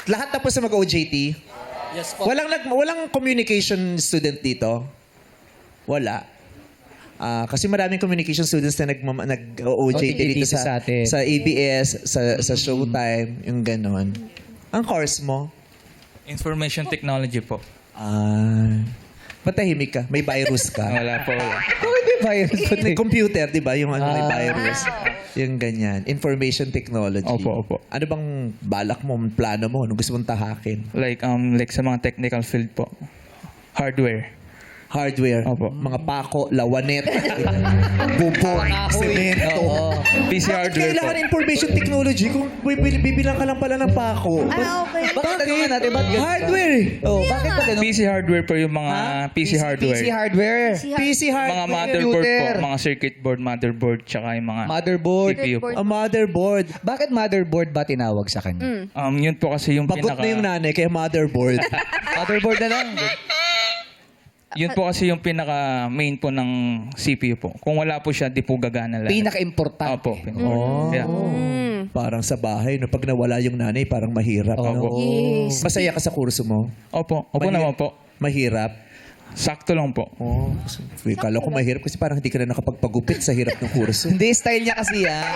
Lahat tapos na mag-OJT? Yes po. Walang communication student dito? Wala. Kasi maraming communication students na nag-OJT dito sa atin. sa ABS, sa Showtime, yung ganon. Ang course mo? Information technology po. Matahimik ka? May virus ka? Wala po. Bakit may virus? May computer, di ba? Yung may virus. Yung ganyan. Information technology. Opo. Ano bang balak mo, plano mo? Ano gusto mong tahakin? Like sa mga technical field po. Hardware. Hardware. Opo. Mga pako, lawanet, bubong, semento. PC Bakit hardware po. kailangan information technology kung bibilang ka lang pala ng pako? Okay. Bakit tanongin natin? Ba't ganun? Hardware eh. Oh, bakit ba ganun? PC hardware po yung mga PC hardware. PC hardware. PC hardware. Mga motherboard po. Computer. Mga circuit board, motherboard, tsaka yung mga Motherboard. CPU po. A motherboard. Bakit motherboard ba tinawag sa kanya? Yun po kasi yung Bagot pinaka... na yung nanay kaya motherboard. Motherboard na lang. Yun po kasi yung pinaka main po ng CPU po. Kung wala po siya, di po gagana lang. Pinaka-importante. Opo. Yeah. Parang sa bahay, no? Pag nawala yung nanay, parang mahirap. Opo. No? Yes. Masaya ka sa kurso mo? Opo naman po. Mahirap? Sakto lang po. Kala ko mahirap kasi parang hindi ka na nakapagpagupit sa hirap ng kurso. Hindi, style niya kasi yan.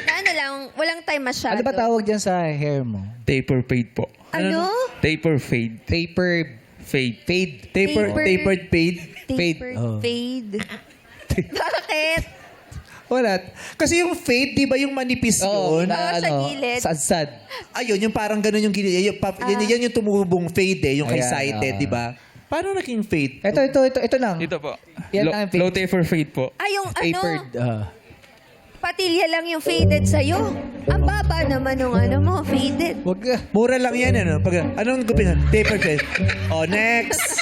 Na ano lang, walang time masyado. Ano ba tawag dyan sa hair mo? Taper fade po. Ano? Taper fade. Taper Fade. fade. Tapered fade? Tapered Oh. fade. Bakit? Wala. Kasi yung fade, di ba yung manipis yun? Oo, sa gilid. Sad-sad. Ayun, yung parang ganun yung gilid. Yan yung tumubong fade eh, yung kay Ayan, sighted, di ba? Paano naging fade? Ito lang. Dito po. Yan ang fade. Low taper fade po. Ay, yung Tapered. patilya lang yung faded sa'yo. Ang baba naman yung mo, faded. Wag ka. Mura lang yan, ano? Anong gupin? Tapered fade. Oh, next.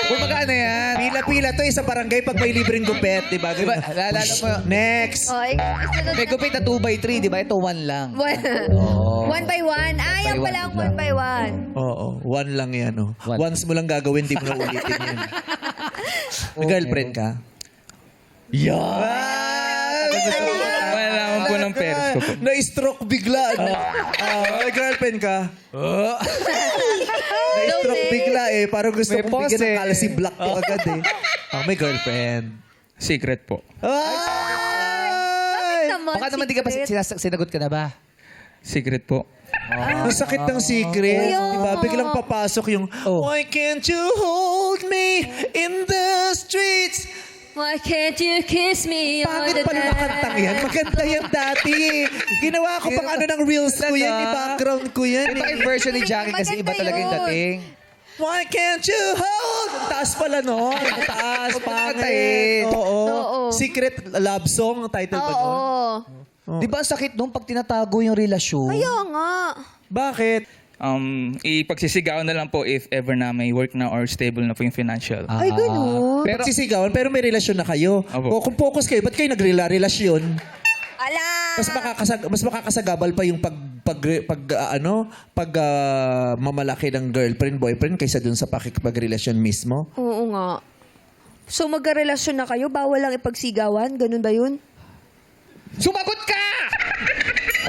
Kung magkano yan? Pila-pila to sa barangay pag may libreng gupet, di ba? Diba, lalala mo, Next. Oh, sunod may gupit na 2x3, di ba? Ito 1 lang. One by one. Yan by pala ang one one by one. Oo, one lang yan, oh. One. Once mo lang gagawin, di mo na ulitin yan. May girlfriend ka? Wala naman po ng peres ko po. Na-stroke bigla. May girlfriend ka? Na-stroke bigla eh. Parang gusto May kong bigyan ng pose, kalasi black ko agad eh. May girlfriend. Secret po. Ay! Baka naman di ka pa sinagot ka na ba? Secret po. Ang sakit ng secret. Diba? Biglang papasok yung, Why can't you hold me in the streets? Why can't you kiss me all Pangit the pala na kantang yan. time? Maganda yan dati eh. Ginawa ko pang ano ng reels ko yan. I-background ko yan. Iba yung version ni Jackie kasi iba talaga yung dating. Why can't you hold? Ang taas pala no. Ang taas. Pangit. Pangit. Oo. Secret love song. Ang title ba nun? Oo. Di ba ang sakit nung pag tinatago yung relasyon? Kaya nga. Bakit? Ipagsisigawan na lang po if ever na may work na or stable na po yung financial. Ay, ganun. Pero sisigawan, pero may relasyon na kayo. Opo. O kung focus kayo, ba't kayo nagrelasyon? Ala! Mas makakasagabal pa yung mamalaki ng girlfriend, boyfriend kaysa dun sa pakikipagrelasyon mismo. Oo nga. So, magkarelasyon na kayo, bawal lang ipagsigawan? Ganun ba yun? Sumagot ka!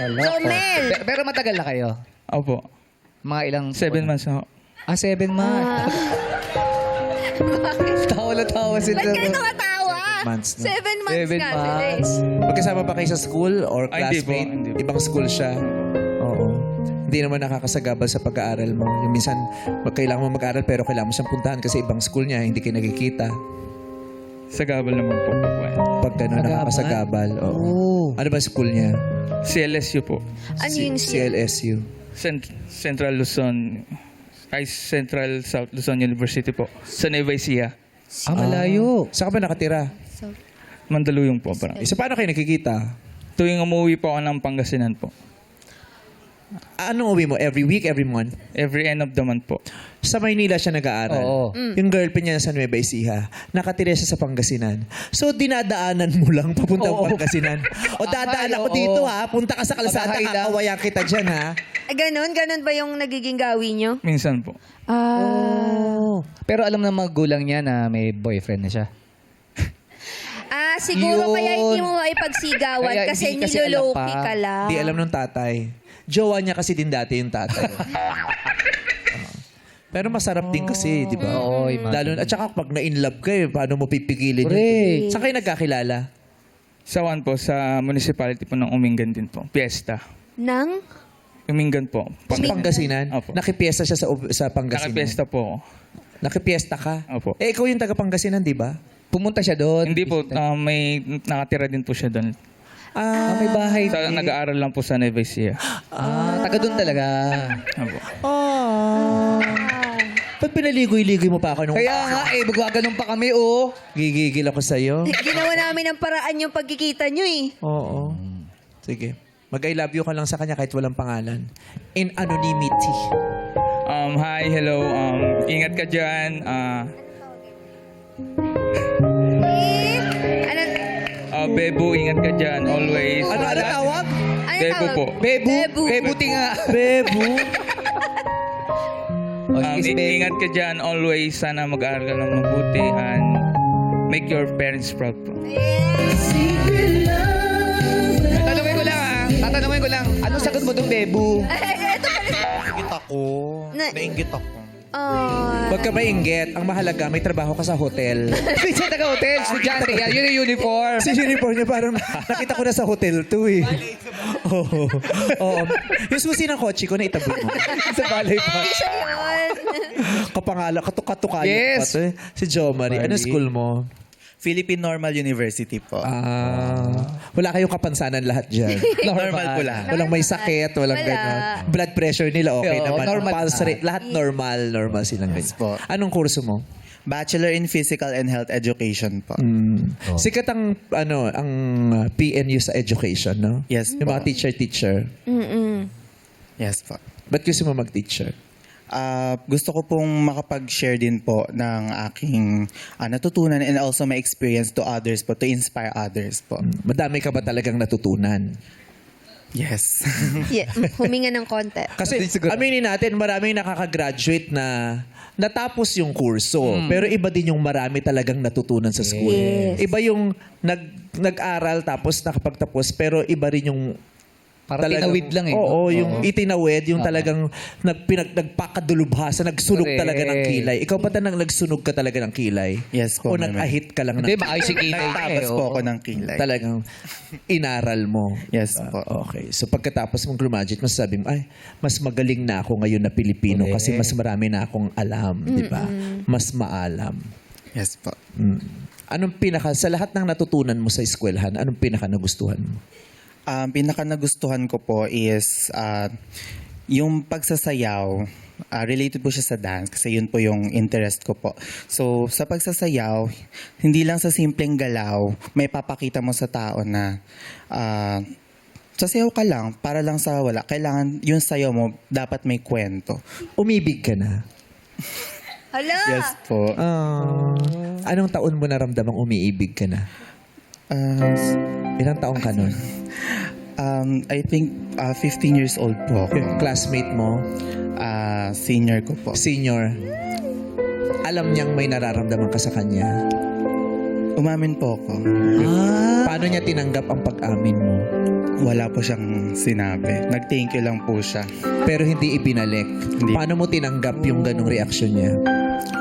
Romel! Pero matagal na kayo? Opo. Mga ilang... 7 months na. 7 months. Tawa na tawa sila. Ba't kayo nakatawa? 7 months na. 7 months 7 nga. months. Magkasama ba kayo sa school or Ay, hindi po, classmate? hindi po. Ibang school siya. Oo. Hindi naman nakakasagabal sa pag-aaral mo. Yung minsan, kailangan mo mag-aaral pero kailangan mo siyang puntahan kasi ibang school niya, hindi kayo nakikita. Sagabal naman po. Pag gano'n nakakasagabal. Oo. Oo. Ano ba school niya? CLSU po. Ano yun siya? CLSU. Central Luzon. Central South Luzon University po. Sa Nueva Ecija. Malayo. Saan ka ba nakatira? Mandaluyong po. Parang. So, paano kayo nakikita? Tuwing umuwi po ako ng Pangasinan po. Anong uwi mo? Every week, every month? Every end of the month po. Sa Maynila siya nag-aaral. Oo. Yung girlfriend niya sa Nueva Ecija, nakatira siya sa Pangasinan. So, dinadaanan mo lang papuntang Pangasinan. O dadaan ako oo. dito ha, punta ka sa kalsada, Pagkahay lang. kakawayan kita dyan ha. Ay, ganun? Ganun ba yung nagiging gawin nyo? Minsan po. Pero alam ng magulang niya na may boyfriend na siya. Siguro Yun. kaya hindi mo maipagsigawan Kaya kasi hindi kasi alam niloloki pa. ka lang. Di alam ng tatay. Jowa niya kasi din dati yung tatay. Pero masarap din kasi, di ba? Oo, imagine. Lalo, at saka pag na-inlove kayo, paano mo pipigilin yun? Correct. Saan kayo nagkakilala? Sa one po, sa municipality po ng Umingan din po. Fiesta. Nang? Umingan po. Sa Pangasinan? Opo. Nakipiesta siya sa Pangasinan? Nakapiesta po ako. Nakipiesta ka? Opo. Eh, ikaw yung taga Pangasinan, di ba? Pumunta siya doon. Hindi po, may nakatira din po siya doon. Ah, may bahay. Nag-aaral lang po sa Nueva Ecija. Taga doon talaga. Opo. Ba't pinaligoy-ligoy mo pa ako nung Kaya nga magaganon pa kami, oh. gigigil ako sa'yo? Ginawa namin ng paraan yung pagkikita nyo eh. Oo. Sige. Mag-I love you ka lang sa kanya kahit walang pangalan. In anonymity. Hi, hello. Ingat ka dyan. Ano? Bebo, ingat ka dyan. Always. Ano tawag? Ano Bebo tawag? po. Bebu. Bebuti nga. Bebu. Oh, sige, si Bebu. Ingat ka dyan. Always. Sana mag-aaral ka lang mabuti and make your parents proud po. Tatanungin ko lang, anong sagot mo doon, Bebu? Ito pala. Nainggit ako. Nainggit ako. Oh. Huwag ka maingget. Ang mahalaga, may trabaho ka sa hotel. Hindi siya taga-hotel, estudyante yan. Yun yung uniform. Si uniform niya parang nakita ko na sa hotel to eh. Oo. Oo. Yung susi ng kotse ko na itabot mo. Sa balay pa. Hindi siya yun. Kapangala, katukayo Yes. pa to eh. Si Jo Marie. Ano school mo? Philippine Normal University po. Wala kayong kapansanan lahat dyan. Normal po lahat. Walang may sakit, walang Wala. gano'n. Blood pressure nila okay Oo, naman. normal. Pulse rate, lahat normal silang ganyan. po. Anong kurso mo? Bachelor in Physical and Health Education po. Sikat ang PNU sa education, no? Yes Yung po. mga teacher. Yes po. Ba't gusto mo mag-teacher? Gusto ko pong makapag-share din po ng aking natutunan and also my experience to others po, to inspire others po. Madami ka ba talagang natutunan? Yes. Yeah, huminga ng konti. Kasi aminin natin, maraming nakaka-graduate na natapos yung kurso, pero iba din yung marami talagang natutunan sa school. Yes. Iba yung nag-aral tapos nakapagtapos, pero iba rin yung Parang tinawid lang eh. Oo, no? yung itinawid, yung talagang nagpakadulubhasa, nagsunog Correct. talaga ng kilay. Ikaw ba tanang nagsunog ka talaga ng kilay? Yes po, O ma'am. nag-ahit ka lang Hindi, ng maayos si Kitay. Nagtabas po ako ng kilay. talagang inaral mo. Yes po. Okay. So pagkatapos mong graduate, masasabi mo, ay, mas magaling na ako ngayon na Pilipino kasi mas marami na akong alam, di ba? Mas maalam. Yes po. Anong sa lahat ng natutunan mo sa eskwelahan, anong pinaka nagustuhan mo? Pinaka nagustuhan ko po is yung pagsasayaw. Related po siya sa dance kasi yun po yung interest ko po. So, sa pagsasayaw, hindi lang sa simpleng galaw, may papakita mo sa tao na sasayaw ka lang para lang sa wala. Kailangan yung sayaw mo, dapat may kwento. Umibig ka na? Hala! Yes po. Anong taon mo naramdamang umiibig ka na? Ilang taong ka nun? I think 15 years old po ako. Yung classmate mo, Senior ko po. senior, alam niyang may nararamdaman ka sa kanya. Umamin po ako. Paano niya tinanggap ang pag-amin mo? Wala po siyang sinabi. Nag-thank you lang po siya. Pero hindi ibinalik. Hindi. Paano mo tinanggap yung ganong reaksyon niya?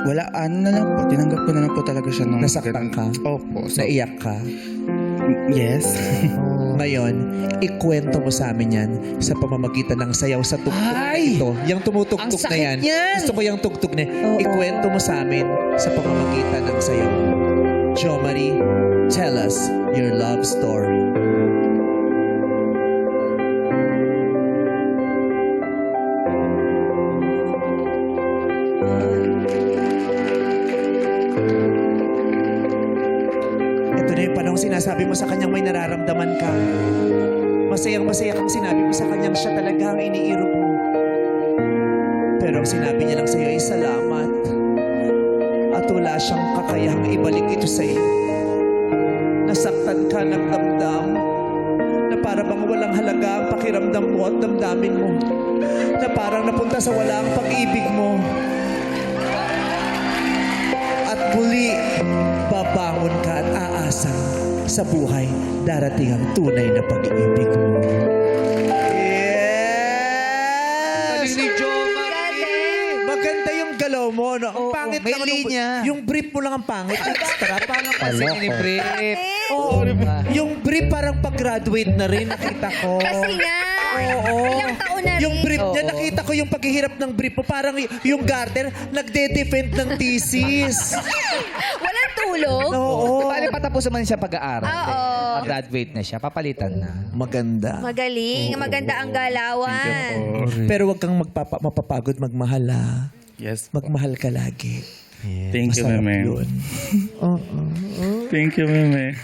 Wala, na lang po. Tinanggap ko na lang po talaga siya nung... Nasaktan ka? Opo. So, Naiyak ka? yes. Ngayon, ikwento mo sa amin yan sa pamamagitan ng sayaw sa tugtog na ito. Yung tumutugtog Ang na yan. sakit yan! Gusto ko yung tugtog na yan. Ikwento mo sa amin sa pamamagitan ng sayaw. Jo Marie, tell us your love story. Ito na yung panahon sinasabi mo sa kanyang may nararamdaman ka. Masayang-masaya kang sinabi mo sa kanyang siya talaga ang iniirog mo. Pero ang sinabi niya lang sa iyo ay salamat. At wala siyang kakayahang ibalik ito sa iyo. Nasaktan ka ng damdam na para bang walang halaga ang pakiramdam mo at damdamin mo. Na parang napunta sa walang pag-ibig mo. At muli, babangon ka at aasa sa buhay darating ang tunay na pag-ibig mo. Yes! ni Jomar. Maganda yung galaw mo, no? Ang Oo, pangit may lang linya. Yung brief mo lang ang pangit. Extra, parang Kasi ini-brief. Oo, yung brief parang pag-graduate na rin, nakita ko. Kasi nga, Oo. ilang taon na rin. Yung brief niya, Oo. nakita ko yung paghihirap ng brief mo. Parang yung garter, nagde-defend ng thesis. Walang tulog. Oo. Bale, patapos naman siya pag-aaral. Oo. Graduate na siya, papalitan na. Maganda. Magaling. Maganda ang galawan. Pero wag kang mapapagod magmahal, ha? Yes po. Magmahal ka lagi. Thank you, Masarap Meme. yun. Thank you, Meme.